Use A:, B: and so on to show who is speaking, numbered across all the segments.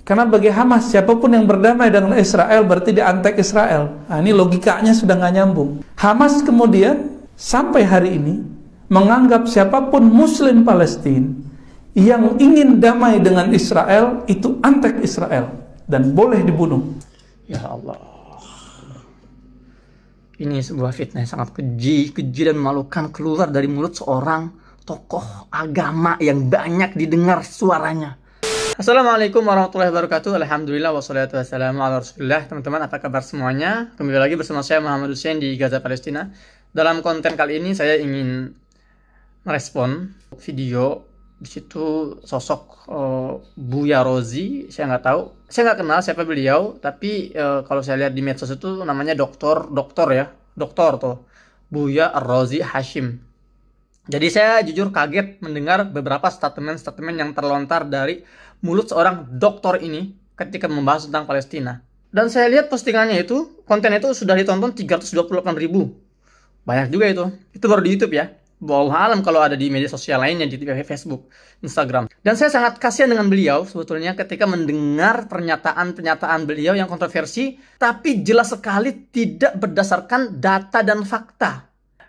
A: Karena bagi Hamas, siapapun yang berdamai dengan Israel berarti dia antek Israel. Nah, ini logikanya sudah nggak nyambung. Hamas kemudian sampai hari ini menganggap siapapun Muslim Palestina yang ingin damai dengan Israel itu antek Israel dan boleh dibunuh.
B: Ya Allah, ini sebuah fitnah yang sangat keji dan memalukan keluar dari mulut seorang tokoh agama yang banyak didengar suaranya. Assalamualaikum warahmatullahi wabarakatuh. Alhamdulillah wassalatu wassalamu ala rasulillah. Teman-teman, apa kabar semuanya? Kembali lagi bersama saya Muhammad Hussein di Gaza, Palestina. Dalam konten kali ini saya ingin merespon video di situ sosok Buya Rozi. Saya nggak tahu, saya nggak kenal siapa beliau, tapi kalau saya lihat di medsos itu namanya doktor tuh, Buya Rozi Hashim. Jadi saya jujur kaget mendengar beberapa statement yang terlontar dari mulut seorang dokter ini ketika membahas tentang Palestina. Dan saya lihat postingannya itu, konten itu sudah ditonton 328.000. Banyak juga itu. Itu baru di YouTube ya. Wallahu alam kalau ada di media sosial lainnya, di Facebook, Instagram. Dan saya sangat kasihan dengan beliau sebetulnya ketika mendengar pernyataan beliau yang kontroversi, tapi jelas sekali tidak berdasarkan data dan fakta.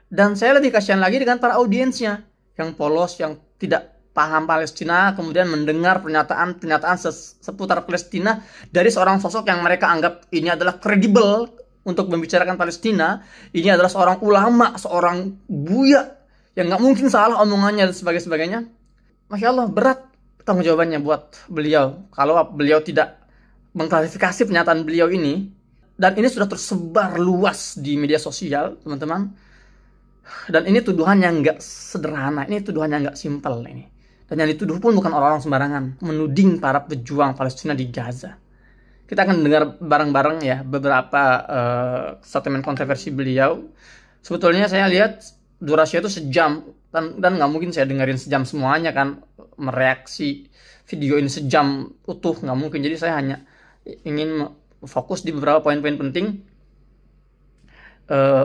B: Dan saya lebih kasihan lagi dengan para audiensnya yang polos, yang tidak paham Palestina, kemudian mendengar pernyataan seputar Palestina dari seorang sosok yang mereka anggap ini adalah kredibel untuk membicarakan Palestina. Ini adalah seorang ulama, seorang buya yang nggak mungkin salah omongannya dan sebagainya. Masya Allah, berat tanggung jawabannya buat beliau kalau beliau tidak mengklarifikasi pernyataan beliau ini. Dan ini sudah tersebar luas di media sosial, teman-teman. Dan ini tuduhan yang nggak sederhana, ini tuduhan yang nggak simpel ini. Dan yang dituduh pun bukan orang-orang sembarangan, menuding para pejuang Palestina di Gaza. Kita akan dengar bareng-bareng ya beberapa statement kontroversi beliau. Sebetulnya saya lihat durasinya itu sejam, dan nggak mungkin saya dengerin sejam semuanya kan, mereaksi video ini sejam utuh nggak mungkin. Jadi saya hanya ingin fokus di beberapa poin-poin penting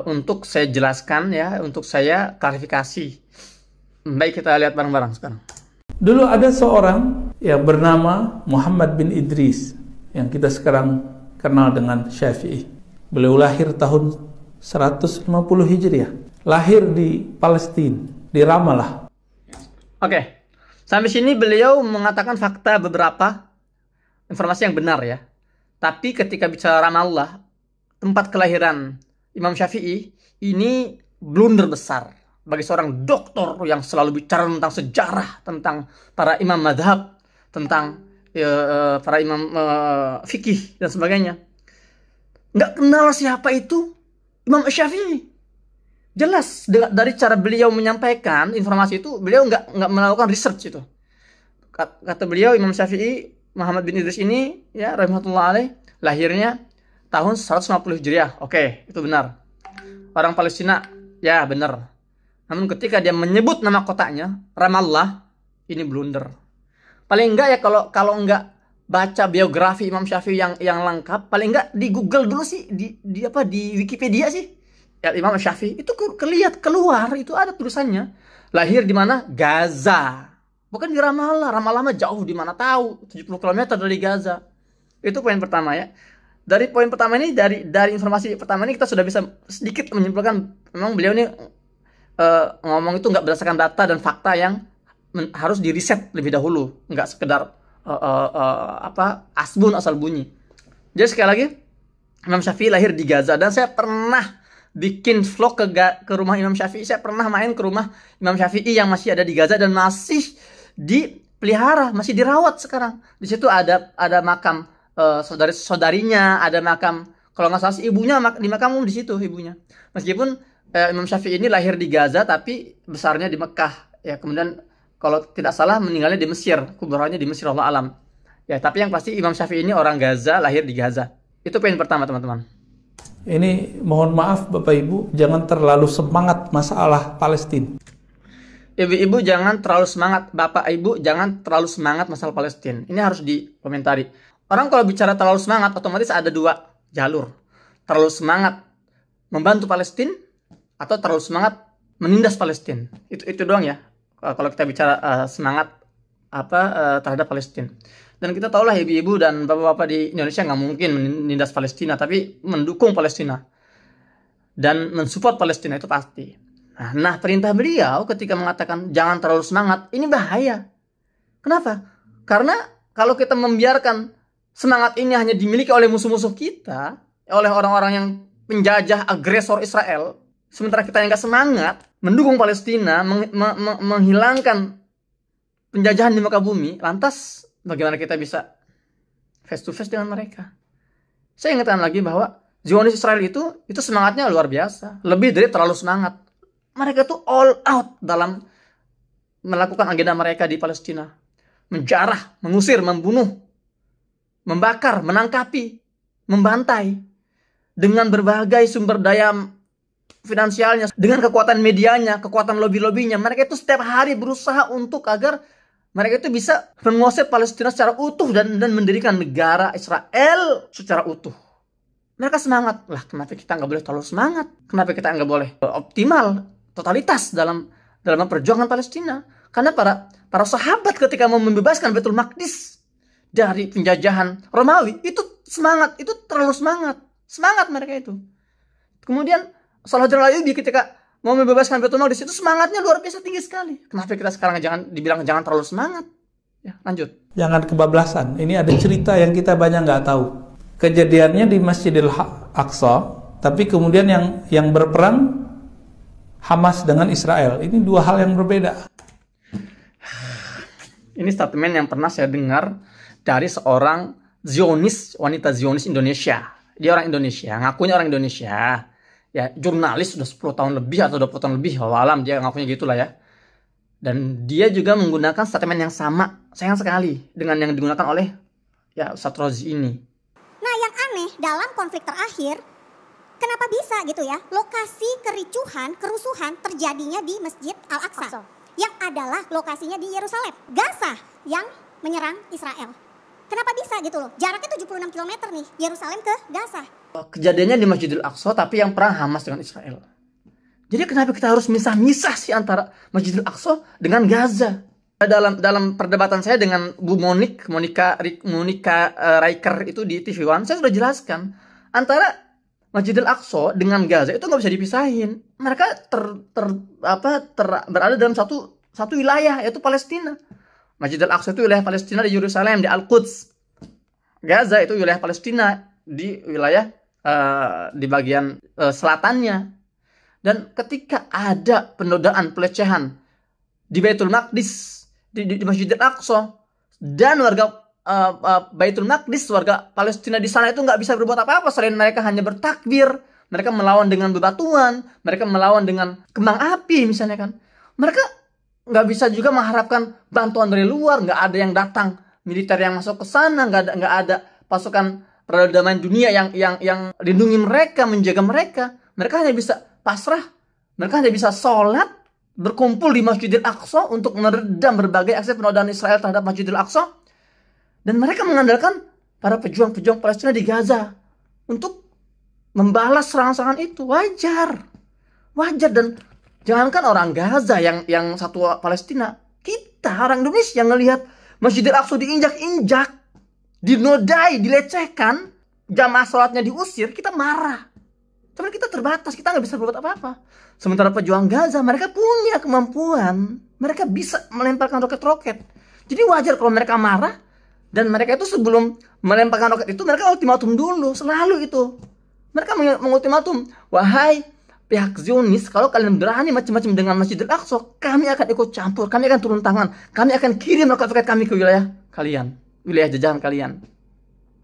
B: untuk saya jelaskan ya, untuk saya klarifikasi. Baik, kita lihat bareng-bareng sekarang.
A: Dulu ada seorang yang bernama Muhammad bin Idris yang kita sekarang kenal dengan Syafi'i. Beliau lahir tahun 150 Hijriah. Lahir di Palestina, di Ramallah.
B: Oke. Sampai sini beliau mengatakan fakta beberapa informasi yang benar ya. Tapi ketika bicara Ramallah, tempat kelahiran Imam Syafi'i, ini blunder besar bagi seorang doktor yang selalu bicara tentang sejarah, tentang para imam madhab, tentang para imam fikih dan sebagainya. Nggak kenal siapa itu Imam Syafi'i. Jelas dari cara beliau menyampaikan informasi itu, beliau nggak melakukan research itu. Kata beliau, Imam Syafi'i Muhammad bin Idris ini ya rahmatullah alaih, lahirnya tahun 150 Hijriah. Oke, itu benar. Orang Palestina, ya benar. Namun ketika dia menyebut nama kotanya, Ramallah, ini blunder. Paling enggak ya kalau enggak baca biografi Imam Syafi'i yang lengkap, paling enggak di Google dulu sih, di Wikipedia sih. Ya, Imam Syafi'i itu keluar, itu ada tulisannya. Lahir di mana? Gaza. Bukan di Ramallah. Ramallah mah jauh, di mana tahu, 70 km dari Gaza. Itu poin pertama ya. Dari poin pertama ini, dari informasi pertama ini kita sudah bisa sedikit menyimpulkan memang beliau ini ngomong itu nggak berdasarkan data dan fakta yang harus diriset lebih dahulu, nggak sekedar asbun asal bunyi. Jadi sekali lagi, Imam Syafi'i lahir di Gaza, dan saya pernah bikin vlog ke rumah Imam Syafi'i. Saya pernah main ke rumah Imam Syafi'i yang masih ada di Gaza dan masih dipelihara, masih dirawat sekarang. Di situ ada makam saudari-saudarinya, ada makam, kalau nggak salah ibunya di makam di situ ibunya. Meskipun Imam Syafi'i ini lahir di Gaza tapi besarnya di Mekah ya, kemudian kalau tidak salah meninggalnya di Mesir, kuburannya di Mesir, Allah alam ya. Tapi yang pasti Imam Syafi'i ini orang Gaza, lahir di Gaza. Itu poin pertama, teman-teman.
A: Ini mohon maaf Bapak Ibu, jangan terlalu semangat masalah Palestina.
B: Ibu-ibu jangan terlalu semangat, Bapak Ibu jangan terlalu semangat masalah Palestina. Ini harus dikomentari. Orang kalau bicara terlalu semangat, otomatis ada dua jalur. Terlalu semangat membantu Palestina atau terlalu semangat menindas Palestina. Itu doang ya. Kalau kita bicara semangat terhadap Palestina. Dan kita tahulah ibu-ibu dan bapak-bapak di Indonesia nggak mungkin menindas Palestina, tapi mendukung Palestina dan mensupport Palestina itu pasti. Nah, perintah beliau ketika mengatakan jangan terlalu semangat, ini bahaya. Kenapa? Karena kalau kita membiarkan semangat ini hanya dimiliki oleh musuh-musuh kita, oleh orang-orang yang penjajah, agresor Israel, sementara kita yang nggak semangat mendukung Palestina, menghilangkan penjajahan di muka bumi, lantas bagaimana kita bisa face to face dengan mereka? Saya ingatkan lagi bahwa Zionis Israel itu semangatnya luar biasa, lebih dari terlalu semangat. Mereka tuh all out dalam melakukan agenda mereka di Palestina, menjarah, mengusir, membunuh, membakar, menangkapi, membantai dengan berbagai sumber daya finansialnya, dengan kekuatan medianya, kekuatan lobby-lobbynya. Mereka itu setiap hari berusaha untuk agar mereka itu bisa menguasai Palestina secara utuh dan mendirikan negara Israel secara utuh. Mereka semangat. Lah, kenapa kita nggak boleh terlalu semangat? Kenapa kita nggak boleh optimal, totalitas dalam perjuangan Palestina? Karena para sahabat ketika mau membebaskan Baitul Maqdis dari penjajahan Romawi, itu semangat, itu terlalu semangat. Semangat mereka itu. Kemudian Salahuddin Ayyubi ketika mau membebaskan Baitul Maqdis itu semangatnya luar biasa tinggi sekali. Kenapa kita sekarang dibilang jangan terlalu semangat? Ya, lanjut. Jangan
A: kebablasan. Ini ada cerita yang kita banyak nggak tahu. Kejadiannya di Masjidil Aqsa, tapi kemudian yang berperang Hamas dengan Israel. Ini dua hal yang berbeda.
B: Ini statement yang pernah saya dengar dari seorang Zionis, wanita Zionis Indonesia. Dia orang Indonesia, ngakunya orang Indonesia. Ya, jurnalis sudah 10 tahun lebih atau 20 tahun lebih, wallahualam dia ngakunya gitulah ya. Dan dia juga menggunakan statement yang sama, sayang sekali, dengan yang digunakan oleh ya Ustadz Rozi ini.
C: Nah, yang aneh dalam konflik terakhir, kenapa bisa gitu ya, lokasi kericuhan, kerusuhan terjadinya di Masjid Al-Aqsa, yang adalah lokasinya di Yerusalem, Gaza yang menyerang Israel. Kenapa bisa gitu loh, jaraknya 76 km nih, Yerusalem ke Gaza.
B: Kejadiannya di Masjidil Aqsa, tapi yang perang Hamas dengan Israel. Jadi kenapa kita harus misah-misah sih antara Masjidil Aqsa dengan Gaza? Dalam perdebatan saya dengan Bu Monica Riker itu di TV One, saya sudah jelaskan antara Masjidil Aqsa dengan Gaza itu nggak bisa dipisahin. Mereka berada dalam satu wilayah, yaitu Palestina. Masjidil Aqsa itu wilayah Palestina di Yerusalem, di Al-Quds. Gaza itu wilayah Palestina di wilayah di bagian selatannya. Dan ketika ada penodaan, pelecehan di Baitul Maqdis, di Masjidil Aqsa, dan warga Baitul Maqdis, warga Palestina di sana itu nggak bisa berbuat apa-apa selain mereka hanya bertakbir, mereka melawan dengan bebatuan, mereka melawan dengan kembang api misalnya kan. Mereka nggak bisa juga mengharapkan bantuan dari luar, nggak ada yang datang militer yang masuk ke sana, nggak ada pasukan perdamaian dunia yang lindungi mereka, menjaga mereka. Mereka hanya bisa pasrah, mereka hanya bisa sholat, berkumpul di Masjidil Aqsa untuk meredam berbagai aksi penodaan Israel terhadap Masjidil Aqsa. Dan mereka mengandalkan para pejuang-pejuang Palestina di Gaza untuk membalas serangan-serangan itu. Wajar. Dan jangankan orang Gaza yang satu Palestina, kita orang Indonesia yang ngelihat Masjidil Aqsa diinjak-injak, dinodai, dilecehkan, jamaah sholatnya diusir, kita marah. Tapi kita terbatas, kita nggak bisa berbuat apa-apa. Sementara pejuang Gaza, mereka punya kemampuan, mereka bisa melemparkan roket-roket. Jadi wajar kalau mereka marah, dan mereka itu sebelum melemparkan roket itu, mereka ultimatum dulu, selalu itu. Mereka mengultimatum, wahai pihak Zionis, kalau kalian berani macam-macam dengan Masjidil Aqsa, kami akan ikut campur, kami akan turun tangan, kami akan kirim roket-roket kami ke wilayah kalian, wilayah jajahan kalian.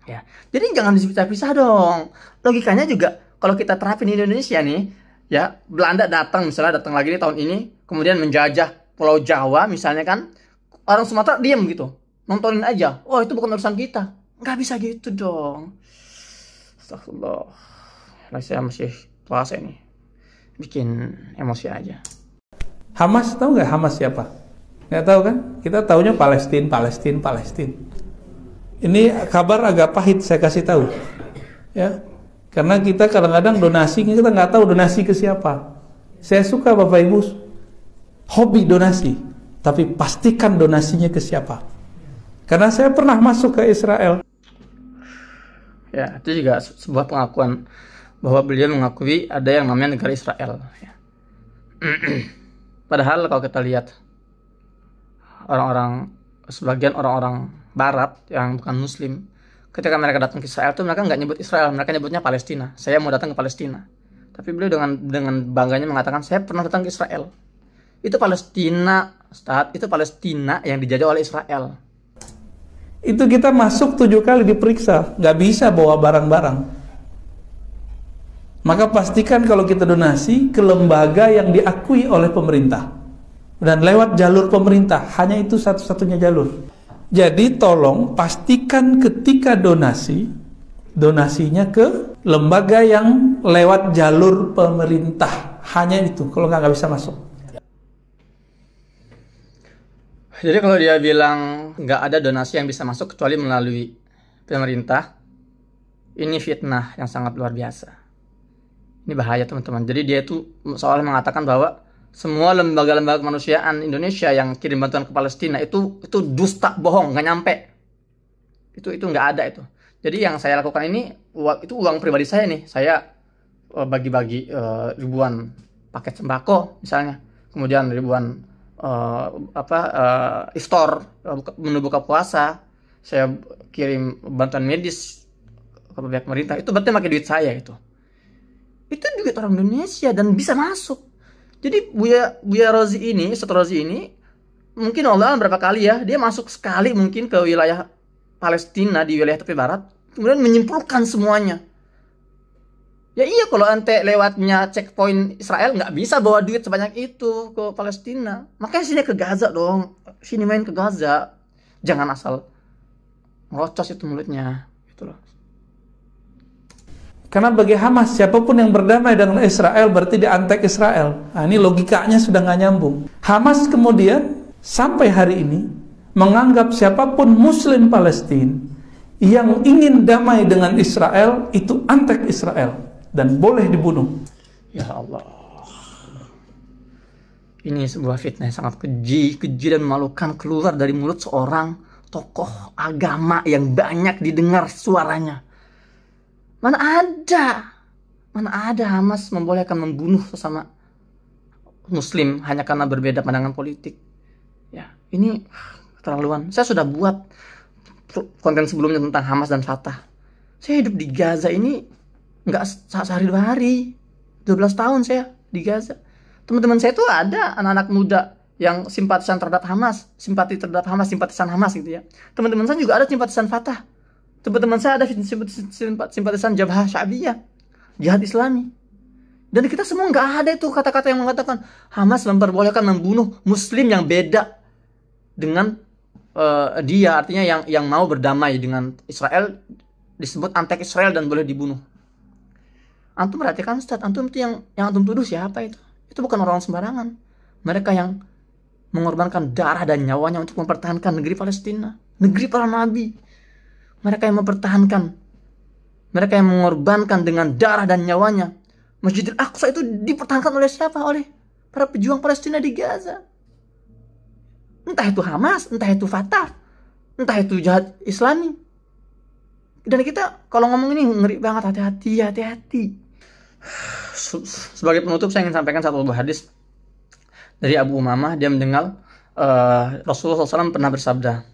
B: Ya, jadi jangan dipisah-pisah dong. Logikanya juga, kalau kita terapin di Indonesia nih, ya Belanda datang lagi di tahun ini, kemudian menjajah Pulau Jawa misalnya kan, orang Sumatera diam gitu, nontonin aja. Oh itu bukan urusan kita, nggak bisa gitu dong. Astagfirullah, saya masih puasa ini, bikin emosi aja.
A: Hamas, tahu nggak Hamas siapa? Nggak tahu kan? Kita taunya Palestina. Ini kabar agak pahit saya kasih tahu, ya. Karena kita kadang-kadang donasi, kita nggak tahu donasi ke siapa. Saya suka Bapak Ibu hobi donasi, tapi pastikan donasinya ke siapa. Karena saya pernah masuk ke Israel.
B: Ya, itu juga sebuah pengakuan bahwa beliau mengakui ada yang namanya negara Israel. Ya. Padahal kalau kita lihat sebagian orang-orang Barat yang bukan Muslim, ketika mereka datang ke Israel itu mereka nggak nyebut Israel, mereka nyebutnya Palestina. Saya mau datang ke Palestina. Tapi beliau dengan bangganya mengatakan saya pernah datang ke Israel. Itu Palestina, Ustaz, itu Palestina yang dijajah oleh Israel.
A: Itu kita masuk 7 kali diperiksa, nggak bisa bawa barang-barang. Maka pastikan kalau kita donasi ke lembaga yang diakui oleh pemerintah dan lewat jalur pemerintah, hanya itu satu-satunya jalur. Jadi tolong pastikan ketika donasinya ke lembaga yang lewat jalur pemerintah, hanya itu. Kalau nggak bisa masuk.
B: Jadi kalau dia bilang nggak ada donasi yang bisa masuk kecuali melalui pemerintah, ini fitnah yang sangat luar biasa. Ini bahaya teman-teman. Jadi dia itu seolah mengatakan bahwa semua lembaga-lembaga kemanusiaan Indonesia yang kirim bantuan ke Palestina itu dusta, bohong, nggak nyampe. Itu nggak ada itu. Jadi yang saya lakukan ini itu uang pribadi saya nih. Saya bagi-bagi ribuan paket sembako misalnya, kemudian ribuan iftar menu buka puasa, saya kirim bantuan medis ke pihak pemerintah. Itu berarti pakai duit saya itu duit orang Indonesia dan bisa masuk. Jadi Buya Rozi ini, Ustaz Rozi ini mungkin Allah berapa kali ya, dia masuk sekali mungkin ke wilayah Palestina di wilayah tepi barat, kemudian menyimpulkan semuanya. Ya iya, kalau ente lewatnya checkpoint Israel nggak bisa bawa duit sebanyak itu ke Palestina. Makanya sini ke Gaza dong, sini main ke Gaza. Jangan asal ngerocos itu mulutnya, gitu loh.
A: Karena bagi Hamas, siapapun yang berdamai dengan Israel berarti dia antek Israel. Nah, ini logikanya sudah nggak nyambung. Hamas kemudian sampai hari ini menganggap siapapun Muslim Palestina yang ingin damai dengan Israel itu antek Israel dan boleh dibunuh.
B: Ya Allah, ini sebuah fitnah yang sangat keji dan memalukan keluar dari mulut seorang tokoh agama yang banyak didengar suaranya. Mana ada Hamas membolehkan membunuh sesama Muslim hanya karena berbeda pandangan politik. Ya, ini keterlaluan. Saya sudah buat konten sebelumnya tentang Hamas dan Fatah. Saya hidup di Gaza ini nggak sehari 2 hari. 12 tahun saya di Gaza. Teman-teman saya itu ada anak-anak muda yang simpatisan terhadap Hamas, simpatisan Hamas gitu ya. Teman-teman saya juga ada simpatisan Fatah. Teman-teman saya ada simpatisan Jabhah Sya'biyah, Jihad Islami. Dan kita semua nggak ada itu kata-kata yang mengatakan Hamas memperbolehkan membunuh Muslim yang beda dengan dia, artinya yang mau berdamai dengan Israel disebut antek Israel dan boleh dibunuh. Antum perhatikan Ustaz, antum itu yang antum tuduh siapa itu? Itu bukan orang sembarangan. Mereka yang mengorbankan darah dan nyawanya untuk mempertahankan negeri Palestina, negeri para nabi. Mereka yang mempertahankan, mereka yang mengorbankan dengan darah dan nyawanya. Masjidil Aqsa itu dipertahankan oleh siapa? Oleh para pejuang Palestina di Gaza. Entah itu Hamas, entah itu Fatah, entah itu Jihad Islami. Dan kita kalau ngomong ini ngeri banget, hati-hati. Sebagai penutup saya ingin sampaikan satu buah hadis dari Abu Umamah. Dia mendengar Rasulullah SAW pernah bersabda,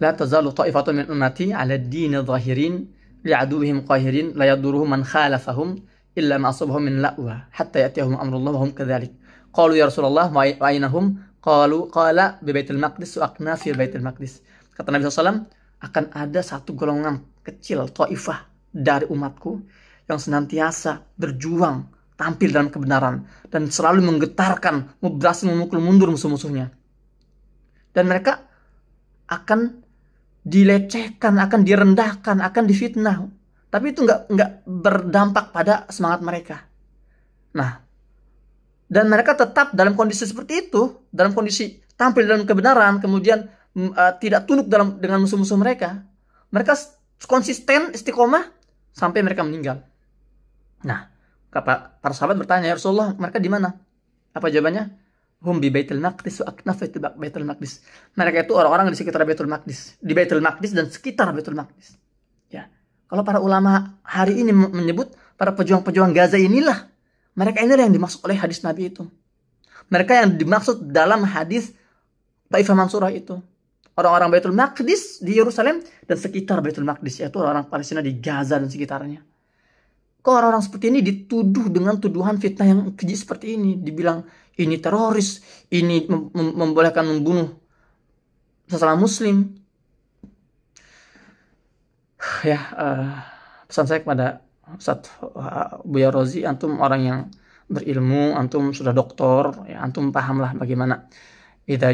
B: La tazalu ta'ifatun min ummati 'ala ad-din zahirin li'aduwwihim qahirin la yadurruhum man khalafahum illa ma asabahum min la'wa hatta ya'tiyahum amrullah wa hum kadzalik. Qalu ya Rasulullah wa aynahum? Qala bi Baitul Maqdis wa aqna fi Baitul Maqdis. Kata Nabi SAW, akan ada satu golongan kecil, ta'ifah dari umatku yang senantiasa berjuang tampil dalam kebenaran dan selalu menggetarkan, berhasil memukul mundur musuh-musuhnya. Dan mereka akan dilecehkan, akan direndahkan, akan difitnah. Tapi itu nggak berdampak pada semangat mereka. Nah, dan mereka tetap dalam kondisi seperti itu, dalam kondisi tampil dalam kebenaran, kemudian tidak tunduk dengan musuh-musuh mereka. Mereka konsisten, istiqomah sampai mereka meninggal. Nah, para sahabat bertanya, ya Rasulullah, mereka di mana? Apa jawabannya? hum bi Baitul Maqdis wa aknaf Baitul Maqdis. Mereka itu orang-orang di sekitar Baitul Maqdis, di Baitul Maqdis dan sekitar Baitul Maqdis. Ya. Kalau para ulama hari ini menyebut para pejuang-pejuang Gaza inilah, mereka inilah yang dimaksud oleh hadis Nabi itu. Mereka yang dimaksud dalam hadis Taifah Mansurah itu. Orang-orang Baitul Maqdis di Yerusalem dan sekitar Baitul Maqdis, yaitu orang Palestina di Gaza dan sekitarnya. Kok orang-orang seperti ini dituduh dengan tuduhan fitnah yang keji seperti ini, dibilang ini teroris, ini membolehkan membunuh sesama muslim. Ya, pesan saya kepada Ustaz Buya Rozi, antum orang yang berilmu, antum sudah doktor, ya, antum pahamlah bagaimana idza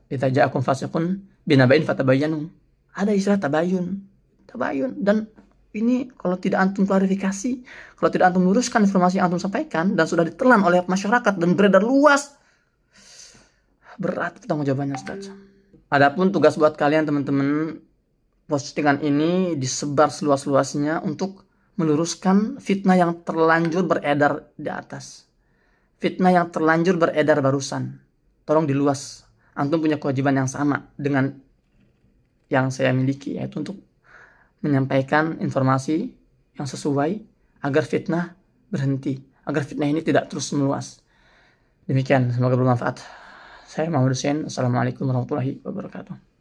B: ja'akum fasiqun binaba'in fatabayyanu. Ada istilah tabayun, dan ini kalau tidak antum klarifikasi, kalau tidak antum luruskan informasi yang antum sampaikan dan sudah ditelan oleh masyarakat dan beredar luas, berat tanggung jawabannya, Ustaz. Adapun tugas buat kalian teman-teman, postingan ini disebar seluas-luasnya untuk meluruskan fitnah yang terlanjur beredar di atas. Fitnah yang terlanjur beredar barusan. Tolong diluas. Antum punya kewajiban yang sama dengan yang saya miliki, yaitu untuk menyampaikan informasi yang sesuai agar fitnah berhenti, agar fitnah ini tidak terus meluas. Demikian, semoga bermanfaat. Saya Muhammad Hussein. Assalamualaikum warahmatullahi wabarakatuh.